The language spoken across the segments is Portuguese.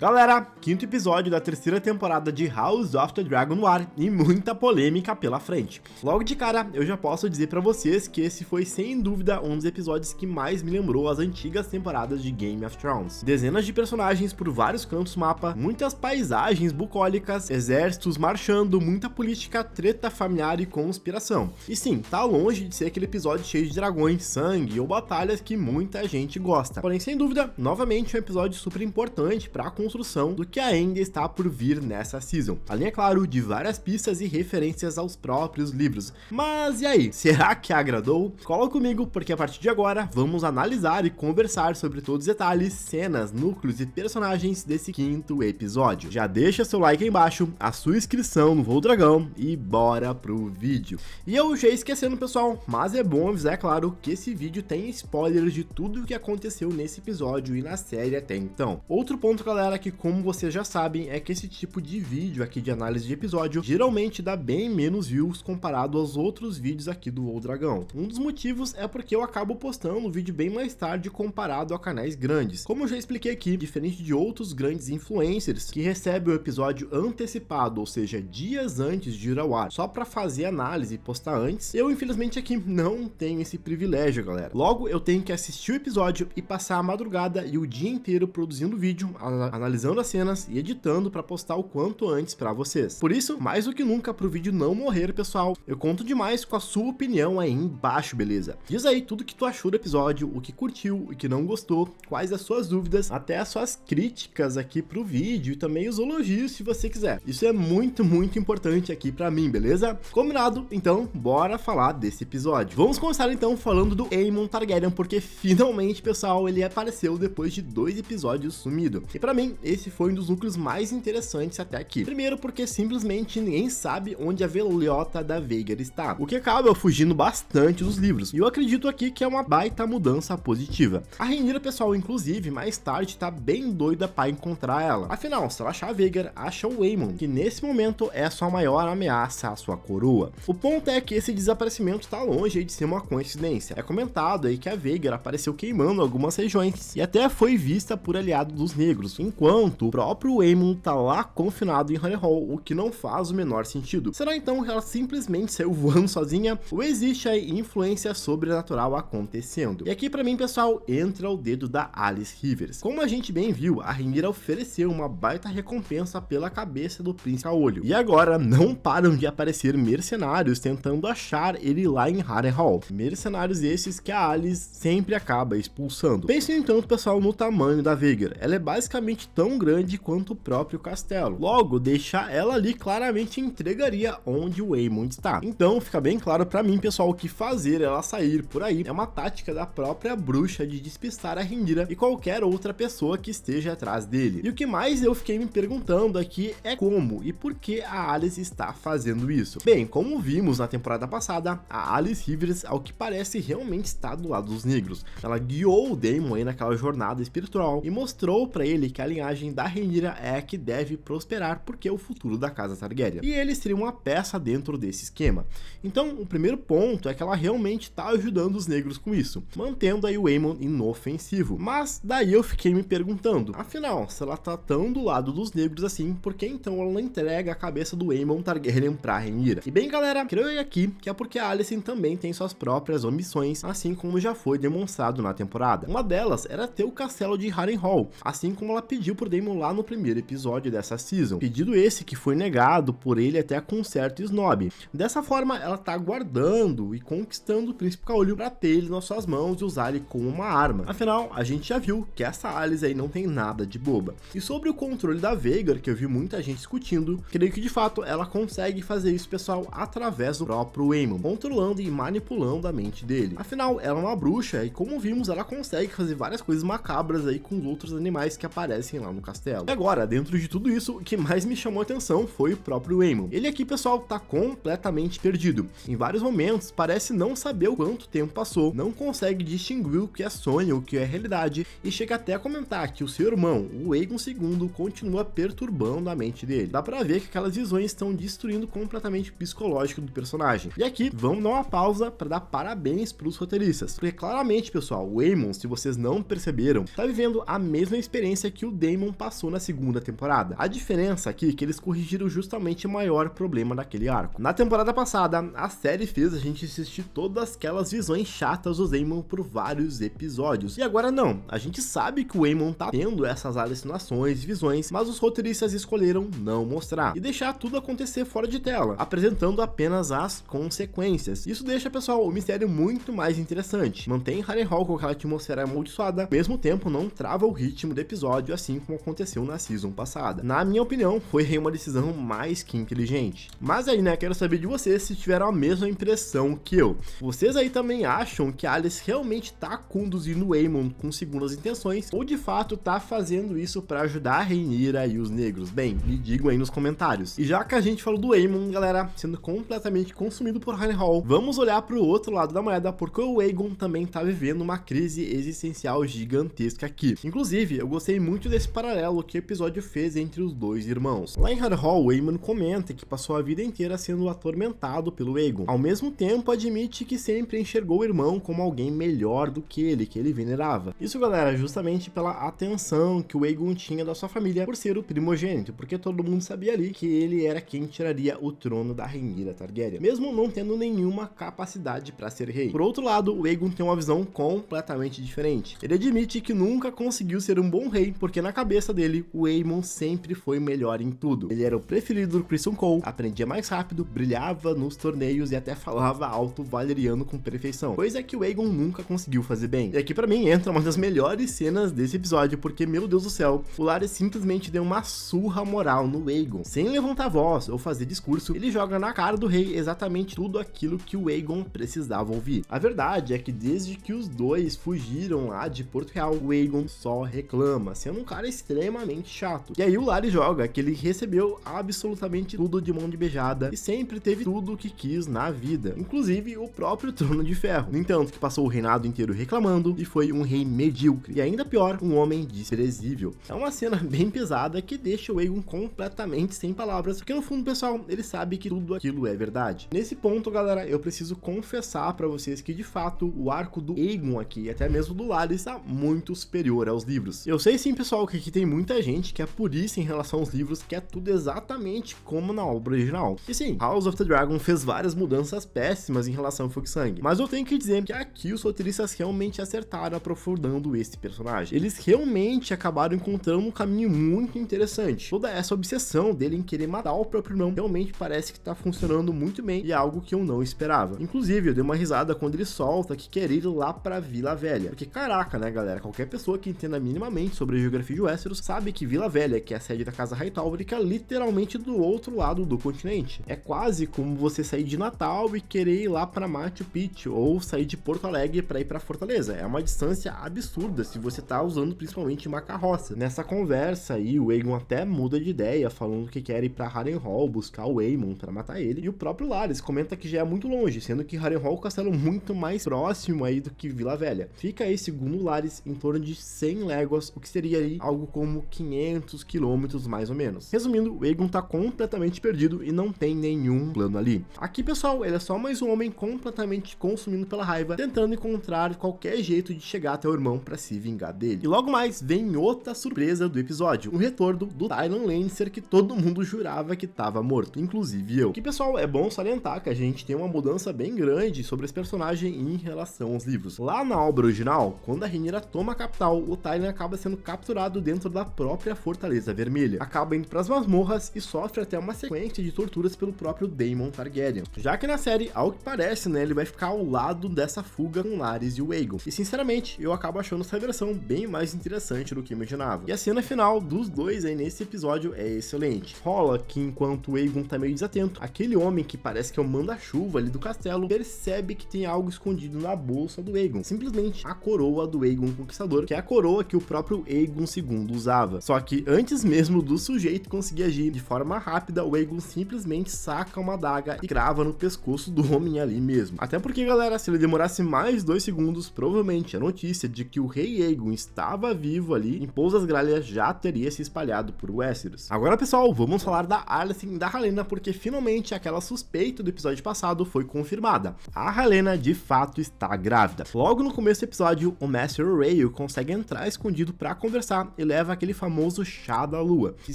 Galera, quinto episódio da terceira temporada de House of the Dragon no ar e muita polêmica pela frente. Logo de cara, eu já posso dizer pra vocês que esse foi sem dúvida um dos episódios que mais me lembrou as antigas temporadas de Game of Thrones. Dezenas de personagens por vários cantos do mapa, muitas paisagens bucólicas, exércitos marchando, muita política, treta familiar e conspiração. E sim, tá longe de ser aquele episódio cheio de dragões, sangue ou batalhas que muita gente gosta. Porém, sem dúvida, novamente um episódio super importante pra construção do que ainda está por vir nessa season. Além, é claro, de várias pistas e referências aos próprios livros. Mas e aí, será que agradou? Cola comigo, porque a partir de agora vamos analisar e conversar sobre todos os detalhes, cenas, núcleos e personagens desse quinto episódio. Já deixa seu like aí embaixo, a sua inscrição no Voo Dragão e bora pro vídeo. E eu já esquecendo, pessoal, mas é bom avisar, é claro, que esse vídeo tem spoilers de tudo o que aconteceu nesse episódio e na série até então. Outro ponto, galera, que como vocês já sabem, é que esse tipo de vídeo aqui de análise de episódio geralmente dá bem menos views comparado aos outros vídeos aqui do Voo Dragão. Um dos motivos é porque eu acabo postando o vídeo bem mais tarde comparado a canais grandes. Como eu já expliquei aqui, diferente de outros grandes influencers que recebem o episódio antecipado, ou seja, dias antes de ir ao ar, só para fazer análise e postar antes, eu infelizmente aqui não tenho esse privilégio, galera. Logo, eu tenho que assistir o episódio e passar a madrugada e o dia inteiro produzindo vídeo, analisando as cenas e editando para postar o quanto antes para vocês. Por isso, mais do que nunca, pro vídeo não morrer, pessoal, eu conto demais com a sua opinião aí embaixo, beleza? Diz aí tudo que tu achou do episódio, o que curtiu e que não gostou, quais as suas dúvidas, até as suas críticas aqui pro vídeo e também os elogios se você quiser. Isso é muito importante aqui para mim, beleza? Combinado? Então, bora falar desse episódio. Vamos começar então falando do Aemon Targaryen, porque finalmente, pessoal, ele apareceu depois de 2 episódios sumido. E para mim, esse foi um dos núcleos mais interessantes até aqui. Primeiro porque simplesmente ninguém sabe onde a velhota da Vhagar está, o que acaba fugindo bastante dos livros. E eu acredito aqui que é uma baita mudança positiva. A Rhaenyra, pessoal, inclusive, mais tarde tá bem doida para encontrar ela. Afinal, se ela achar a Vhagar, acha o Aemon, que nesse momento é a sua maior ameaça à sua coroa. O ponto é que esse desaparecimento tá longe de ser uma coincidência. É comentado aí que a Vhagar apareceu queimando algumas regiões e até foi vista por aliado dos negros, enquanto o próprio Aemon tá lá confinado em Harrenhal, o que não faz o menor sentido. Será então que ela simplesmente saiu voando sozinha, ou existe aí influência sobrenatural acontecendo? E aqui pra mim, pessoal, entra o dedo da Alice Rivers. Como a gente bem viu, a Rhaenyra ofereceu uma baita recompensa pela cabeça do Príncipe Caolho, e agora não param de aparecer mercenários tentando achar ele lá em Harrenhal. Mercenários esses que a Alice sempre acaba expulsando. Pensem então, pessoal, no tamanho da Vhagar. Ela é basicamente tão grande quanto o próprio castelo. Logo, deixar ela ali claramente entregaria onde o Aemon está. Então, fica bem claro pra mim, pessoal, que fazer ela sair por aí é uma tática da própria bruxa de despistar a Rhaenyra e qualquer outra pessoa que esteja atrás dele. E o que mais eu fiquei me perguntando aqui é como e por que a Alice está fazendo isso. Bem, como vimos na temporada passada, a Alice Rivers, ao que parece, realmente está do lado dos negros. Ela guiou o Daemon aí naquela jornada espiritual e mostrou pra ele que a linhagem da Rhaenyra é a que deve prosperar porque é o futuro da casa Targaryen. E ele seria uma peça dentro desse esquema. Então, o primeiro ponto é que ela realmente está ajudando os negros com isso, mantendo aí o Aemon inofensivo. Mas daí eu fiquei me perguntando, afinal, se ela tá tão do lado dos negros assim, por que então ela não entrega a cabeça do Aemon Targaryen pra Rhaenyra? E bem, galera, creio aqui que é porque a Alicent também tem suas próprias ambições, assim como já foi demonstrado na temporada. Uma delas era ter o castelo de Harrenhal, assim como ela pediu por Daemon lá no primeiro episódio dessa season. Pedido esse que foi negado por ele até com um certo snob. Dessa forma, ela tá guardando e conquistando o Príncipe Caolho pra ter ele nas suas mãos e usar ele como uma arma. Afinal, a gente já viu que essa Alice aí não tem nada de boba. E sobre o controle da Vhagar, que eu vi muita gente discutindo, creio que de fato ela consegue fazer isso, pessoal, através do próprio Aemon, controlando e manipulando a mente dele. Afinal, ela é uma bruxa e, como vimos, ela consegue fazer várias coisas macabras aí com os outros animais que aparecem lá no castelo. E agora, dentro de tudo isso, o que mais me chamou a atenção foi o próprio Aemon. Ele aqui, pessoal, tá completamente perdido. Em vários momentos, parece não saber o quanto tempo passou, não consegue distinguir o que é sonho, o que é realidade, e chega até a comentar que o seu irmão, o Aegon II, continua perturbando a mente dele. Dá pra ver que aquelas visões estão destruindo completamente o psicológico do personagem. E aqui, vamos dar uma pausa para dar parabéns pros roteiristas, porque claramente, pessoal, o Aemon, se vocês não perceberam, tá vivendo a mesma experiência que o Daemon passou na segunda temporada. A diferença aqui é que eles corrigiram justamente o maior problema daquele arco. Na temporada passada, a série fez a gente assistir todas aquelas visões chatas do Daemon por vários episódios. E agora não, a gente sabe que o Aemon tá tendo essas alucinações e visões, mas os roteiristas escolheram não mostrar e deixar tudo acontecer fora de tela, apresentando apenas as consequências. Isso deixa, pessoal, o mistério muito mais interessante. Mantém Harrenhal com aquela atmosfera amaldiçoada, ao mesmo tempo não trava o ritmo do episódio, assim como aconteceu na season passada. Na minha opinião, foi uma decisão mais que inteligente. Mas aí, né, quero saber de vocês se tiveram a mesma impressão que eu. Vocês aí também acham que a Alicent realmente tá conduzindo o Aemon com segundas intenções, ou de fato tá fazendo isso para ajudar a Rhaenyra e os negros? Bem, me digam aí nos comentários. E já que a gente falou do Aemon, galera, sendo completamente consumido por Harrenhal, vamos olhar pro outro lado da moeda, porque o Aegon também tá vivendo uma crise existencial gigantesca aqui. Inclusive, eu gostei muito desse paralelo que o episódio fez entre os dois irmãos. Lá em Harrenhal, o Aemon comenta que passou a vida inteira sendo atormentado pelo Aegon. Ao mesmo tempo, admite que sempre enxergou o irmão como alguém melhor do que ele venerava. Isso, galera, justamente pela atenção que o Aegon tinha da sua família por ser o primogênito, porque todo mundo sabia ali que ele era quem tiraria o trono da Rhaenyra Targaryen, mesmo não tendo nenhuma capacidade para ser rei. Por outro lado, o Aegon tem uma visão completamente diferente. Ele admite que nunca conseguiu ser um bom rei, porque na cabeça dele, o Aemon sempre foi melhor em tudo. Ele era o preferido do Criston Cole, aprendia mais rápido, brilhava nos torneios e até falava alto valeriano com perfeição, coisa que o Aegon nunca conseguiu fazer bem. E aqui pra mim entra uma das melhores cenas desse episódio, porque, meu Deus do céu, o Larys simplesmente deu uma surra moral no Aegon. Sem levantar voz ou fazer discurso, ele joga na cara do rei exatamente tudo aquilo que o Aegon precisava ouvir. A verdade é que desde que os dois fugiram lá de Porto Real, o Aegon só reclama, sendo um cara extremamente chato. E aí o Larys joga que ele recebeu absolutamente tudo de mão de beijada e sempre teve tudo o que quis na vida, inclusive o próprio trono de ferro. No entanto, que passou o reinado inteiro reclamando e foi um rei medíocre, e ainda pior, um homem desprezível. É uma cena bem pesada que deixa o Aegon completamente sem palavras, porque no fundo, pessoal, ele sabe que tudo aquilo é verdade. Nesse ponto, galera, eu preciso confessar pra vocês que de fato o arco do Aegon aqui, e até mesmo do Larys, está muito superior aos livros. Eu sei sim, pessoal, que aqui tem muita gente que é purista em relação aos livros, que é tudo exatamente como na obra original. E sim, House of the Dragon fez várias mudanças péssimas em relação ao Fogo e Sangue, mas eu tenho que dizer que aqui os roteiristas realmente acertaram aprofundando esse personagem. Eles realmente acabaram encontrando um caminho muito interessante. Toda essa obsessão dele em querer matar o próprio irmão realmente parece que tá funcionando muito bem, e é algo que eu não esperava. Inclusive, eu dei uma risada quando ele solta que quer ir lá pra Vila Velha, porque caraca, né, galera, qualquer pessoa que entenda minimamente sobre a geografia de Westeros sabe que Vila Velha, que é a sede da Casa Hightower, fica literalmente do outro lado do continente. É quase como você sair de Natal e querer ir lá pra Machu Picchu, ou sair de Porto Alegre pra ir pra Fortaleza. É uma distância absurda se você tá usando principalmente uma carroça. Nessa conversa aí, o Aegon até muda de ideia, falando que quer ir pra Harrenhal buscar o Aemon pra matar ele, e o próprio Larys comenta que já é muito longe, sendo que Harrenhal é um castelo muito mais próximo aí do que Vila Velha. Fica aí, segundo o Larys, em torno de 100 léguas, o que seria aí algo como 500 quilômetros mais ou menos. Resumindo, o Aegon tá completamente perdido e não tem nenhum plano ali. Aqui, pessoal, ele é só mais um homem completamente consumido pela raiva, tentando encontrar qualquer jeito de chegar até o irmão pra se vingar dele. E logo mais vem outra surpresa do episódio, o retorno do Tyrion Lannister, que todo mundo jurava que tava morto, inclusive eu. Aqui, pessoal, é bom salientar que a gente tem uma mudança bem grande sobre esse personagem em relação aos livros. Lá na obra original, quando a Rhaenyra toma a capital, o Tyrion acaba sendo capturado dentro da própria Fortaleza Vermelha, acaba indo pras masmorras e sofre até uma sequência de torturas pelo próprio Daemon Targaryen. Já que na série, ao que parece, né, ele vai ficar ao lado dessa fuga com Larys e o Aegon. E sinceramente, eu acabo achando essa versão bem mais interessante do que imaginava. E a cena final dos dois aí nesse episódio é excelente. Rola que enquanto o Aegon tá meio desatento, aquele homem que parece que é o manda-chuva ali do castelo percebe que tem algo escondido na bolsa do Aegon. Simplesmente a coroa do Aegon Conquistador, que é a coroa que o próprio Aegon II usava. Só que antes mesmo do sujeito conseguir agir de forma rápida, o Aegon simplesmente saca uma adaga e crava no pescoço do homem ali mesmo. Até porque, galera, se ele demorasse mais 2 segundos, provavelmente a notícia de que o rei Aegon estava vivo ali em Pouso das Gralhas já teria se espalhado por Westeros. Agora, pessoal, vamos falar da Alicent e da Helaena, porque finalmente aquela suspeita do episódio passado foi confirmada. A Helaena de fato está grávida. Logo no começo do episódio, o Master Rhael consegue entrar escondido para conversar e leva aquele famoso chá da lua. E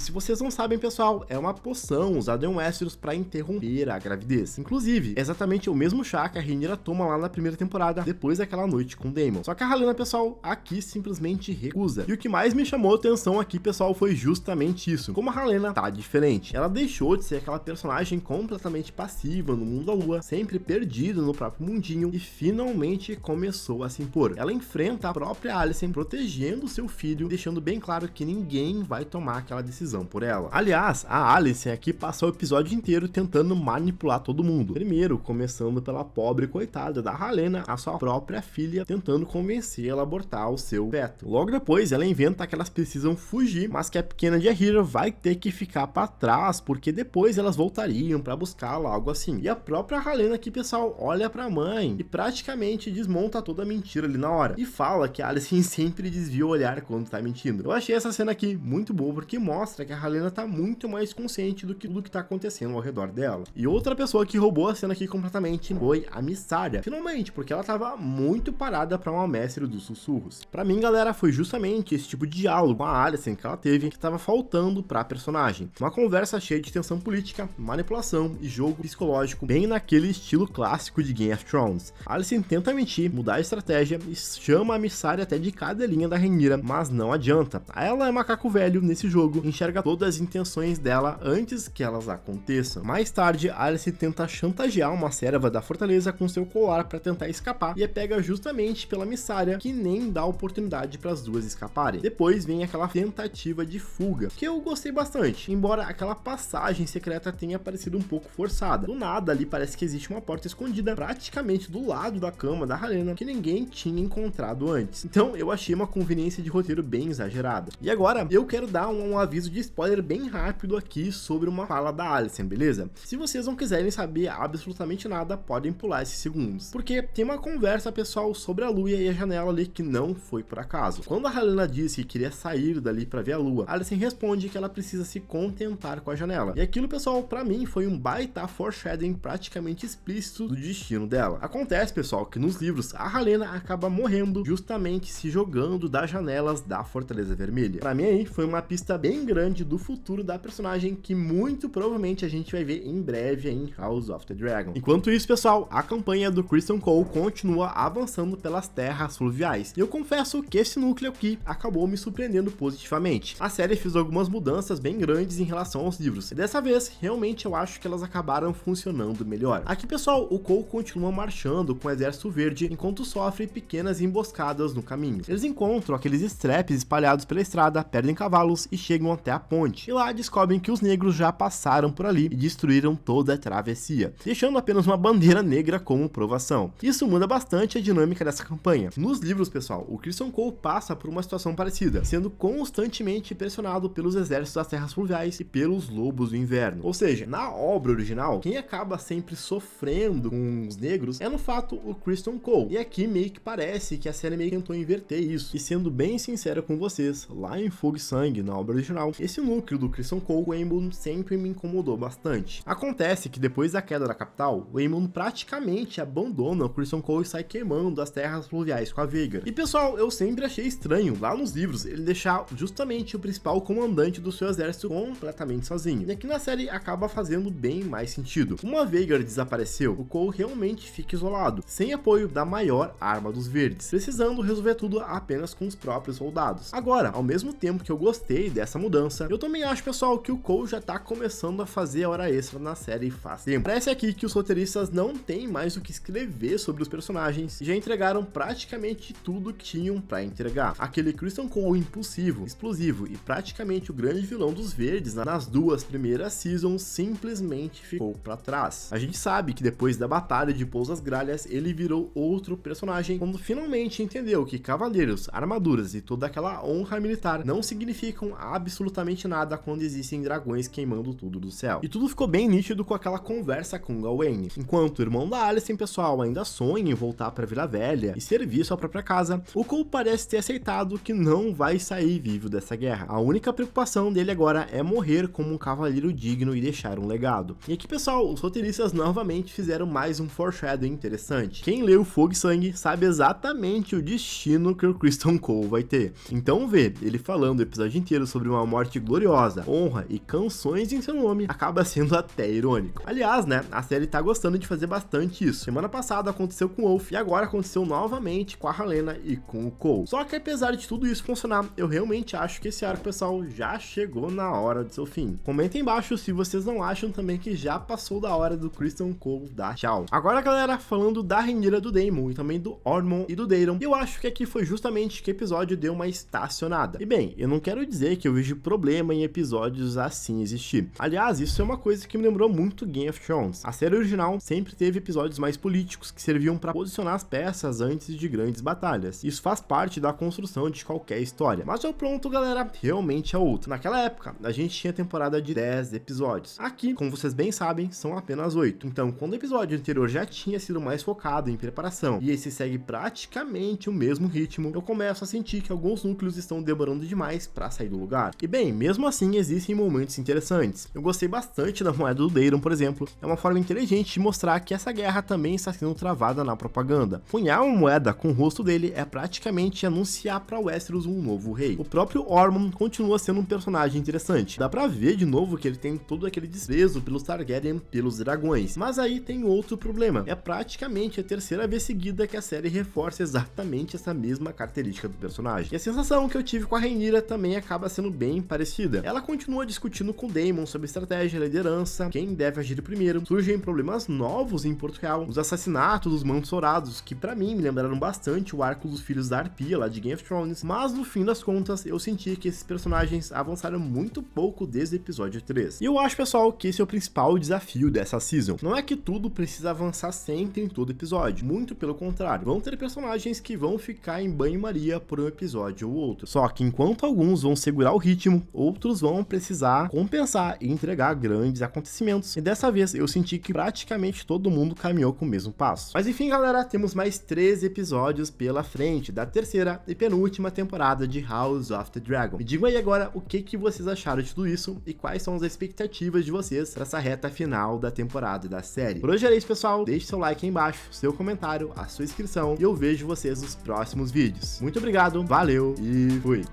se vocês não sabem, pessoal, é uma poção usada em Westeros para interromper a gravidez. Inclusive, é exatamente o mesmo chá que a Rhaenyra toma lá na primeira temporada, depois daquela noite com Daemon. Só que a Helaena, pessoal, aqui simplesmente recusa. E o que mais me chamou a atenção aqui, pessoal, foi justamente isso. Como a Helaena tá diferente. Ela deixou de ser aquela personagem completamente passiva no mundo da lua, sempre perdida no próprio mundinho, e finalmente começou a se impor. Ela enfrenta a própria Alicent, protegendo seu filho, deixando bem claro que ninguém vai tomar aquela decisão por ela. Aliás, a Alicent aqui passou o episódio inteiro tentando manipular todo mundo. Primeiro, começando pela pobre coitada da Helaena, a sua própria filha, tentando convencer ela a abortar o seu feto. Logo depois, ela inventa que elas precisam fugir, mas que a pequena Jaehaera vai ter que ficar para trás, porque depois elas voltariam para buscá-la, algo assim. E a própria Helaena aqui, pessoal, olha pra mãe e praticamente desmonta toda a mentira ali na hora. E fala que a Alicent sempre desvia o olhar quando tá mentindo. Eu achei essa cena aqui muito boa, porque mostra que a Helaena tá muito mais consciente do que tudo que tá acontecendo ao redor dela. E outra pessoa que roubou a cena aqui completamente foi a Mysaria. Finalmente, porque ela tava muito parada pra uma mestre dos sussurros. Pra mim, galera, foi justamente esse tipo de diálogo com a Alicent que ela teve que tava faltando pra personagem. Uma conversa cheia de tensão política, manipulação e jogo psicológico, bem naquele estilo clássico de Game of Thrones. A Alicent tenta mentir, mudar a estratégia e chama a Mysaria até de cadelinha da Rhaenyra, mas não adianta. Ela é macaco velho nesse jogo, enxerga todas as intenções dela antes que elas aconteçam. Mais tarde, a Alicent tenta chantagear uma serva da fortaleza com seu colar para tentar escapar, e é pega justamente pela Mysaria, que nem dá oportunidade para as duas escaparem. Depois vem aquela tentativa de fuga, que eu gostei bastante, embora aquela passagem secreta tenha parecido um pouco forçada. Do nada ali parece que existe uma porta escondida praticamente do lado da cama da Helaena que ninguém tinha encontrado antes. Então eu achei uma conveniência de roteiro bem exagerada. E agora eu quero dar um aviso de spoiler bem rápido aqui sobre uma fala da Alicent, beleza? Se vocês não quiserem saber absolutamente nada, podem pular esses segundos, porque tem uma conversa, pessoal, sobre a lua e a janela ali que não foi por acaso. Quando a Helaena disse que queria sair dali para ver a lua, a Alicent responde que ela precisa se contentar com a janela. E aquilo, pessoal, para mim foi um baita foreshadowing praticamente explícito do destino dela. Acontece, pessoal, que nos livros a Helaena acaba morrendo justamente se jogando das janelas da Fortaleza Vermelha. Para mim aí foi uma pista bem grande do futuro da personagem que muito provavelmente a gente vai ver em breve em House of the Dragon. Enquanto isso, pessoal, a campanha do Criston Cole continua avançando pelas terras fluviais. E eu confesso que esse núcleo aqui acabou me surpreendendo positivamente. A série fez algumas mudanças bem grandes em relação aos livros, e dessa vez realmente eu acho que elas acabaram funcionando melhor. Aqui, pessoal, o Cole continua marchando com o Exército Verde enquanto sofre pequenas emboscadas no caminho. Eles encontram aqueles straps espalhados pela estrada, perdem cavalos e chegam até a ponte. E lá descobrem que os negros já passaram por ali e destruíram toda a travessia, deixando apenas uma bandeira negra como provação. Isso muda bastante a dinâmica dessa campanha. Nos livros, pessoal, o Criston Cole passa por uma situação parecida, sendo constantemente pressionado pelos exércitos das terras fluviais e pelos lobos do inverno. Ou seja, na obra original, quem acaba sempre sofrendo com os negros é no fato o Criston Cole. E aqui meio que parece que a série meio que tentou inverter isso. E sendo bem sincero com vocês, lá em Fogo e Sangue, na obra original, esse núcleo do Criston Cole, o Aemon, sempre me incomodou bastante. Acontece que depois da queda da capital, o Aemon praticamente abandona o Criston Cole e sai queimando as terras fluviais com a Vhagar. E pessoal, eu sempre achei estranho, lá nos livros, ele deixar justamente o principal comandante do seu exército completamente sozinho. E aqui na série acaba fazendo bem mais sentido. Uma Vhagar desapareceu, o Cole realmente fica isolado, sem apoio da maior arma dos verdes, precisando resolver tudo apenas com os próprios soldados. Agora, ao mesmo tempo que eu gostei dessa mudança, eu também acho, pessoal, que o Cole já tá começando a fazer a hora extra na série faz tempo. Parece aqui que os roteiristas não têm mais o que escrever sobre os personagens e já entregaram praticamente tudo que tinham pra entregar. Aquele Criston Cole impulsivo, explosivo e praticamente o grande vilão dos verdes nas duas primeiras seasons simplesmente ficou pra trás. A gente sabe que depois da batalha de Pousas Gralhas ele virou outro personagem quando finalmente entendeu que cavaleiros, armaduras e toda aquela honra militar não significam absolutamente nada quando existem dragões queimando tudo do céu. E tudo ficou bem nítido com aquela conversa com Gawain. Enquanto o irmão da Alicent, pessoal, ainda sonha em voltar pra Vila Velha e servir sua própria casa, o Cole parece ter aceitado que não vai sair vivo dessa guerra. A única preocupação dele agora é morrer como um cavaleiro digno e deixar um legado. E aqui, pessoal, os roteiristas novamente fizeram mais um foreshadowing interessante. Quem leu Fogo e Sangue sabe exatamente o destino que o Criston Cole vai ter. Então ver ele falando o episódio inteiro sobre uma morte gloriosa, honra e canções em seu nome, acaba sendo até irônico. Aliás, né, a série tá gostando de fazer bastante isso. Semana passada aconteceu com o Wolf e agora aconteceu novamente com a Helena e com o Cole. Só que apesar de tudo isso funcionar, eu realmente acho que esse arco, pessoal, já chegou na hora de seu fim. Comentem embaixo se vocês não acham também que já passou da hora do Criston Cole dar tchau. Agora, galera, falando da Rhaenyra, do Daemon e também do Ormond e do Daeron, eu acho que aqui foi justamente que o episódio deu uma estacionada. E bem, eu não quero dizer que eu vejo problema em episódios assim existir. Aliás, isso é uma coisa que me lembrou muito Game of Thrones. A série original sempre teve episódios mais políticos que serviam para posicionar as peças antes de grandes batalhas. Isso faz parte da construção de qualquer história. Mas o pronto, galera, realmente é outro. Naquela época, a gente tinha temporada de 10 episódios. Aqui, como vocês bem sabem, são apenas 8. Então, quando o episódio anterior já tinha sido mais focado em preparação e esse segue praticamente o mesmo ritmo, eu começo a sentir que alguns núcleos estão demorando demais para sair do lugar. E bem, mesmo assim, existem momentos interessantes. Eu gostei bastante da moeda do Daeron, por exemplo. É uma forma inteligente de mostrar que essa guerra também está sendo travada na propaganda. Punhar uma moeda com o rosto dele é praticamente anunciar para Westeros um novo rei. O próprio Ormond continua sendo um personagem interessante. Dá pra ver de novo que ele tem todo aquele desprezo pelos Targaryen, pelos dragões. Mas aí tem outro problema. É praticamente a terceira vez seguida que a série reforça exatamente essa mesma característica do personagem. E a sensação que eu tive com a Rhaenyra também acaba sendo bem parecida. Ela continua discutindo com Daemon sobre estratégia, liderança, quem deve agir primeiro. Surgem problemas novos em Porto Real. Os assassinatos dos Mantos Dourados, que pra mim me lembraram bastante o arco dos Filhos da Arpia lá de Game of Thrones. Mas no fim das contas, eu senti que esses personagens avançaram muito pouco desde o episódio 3. E eu acho, pessoal, que esse é o principal desafio dessa season. Não é que tudo precisa avançar sempre em todo episódio, muito pelo contrário. Vão ter personagens que vão ficar em banho-maria por um episódio ou outro. Só que enquanto alguns vão segurar o ritmo, outros vão precisar compensar e entregar grandes acontecimentos. E dessa vez eu senti que praticamente todo mundo caminhou com o mesmo passo. Mas enfim, galera, temos mais 13 episódios pela frente da terceira e penúltima temporada de House of the Dragon. Me digam aí agora o que vocês acharam de tudo isso e quais são as expectativas de vocês para essa reta final da temporada da série. Por hoje é isso, pessoal. Deixe seu like aí embaixo, seu comentário, a sua inscrição e eu vejo vocês nos próximos vídeos. Muito obrigado, valeu e fui!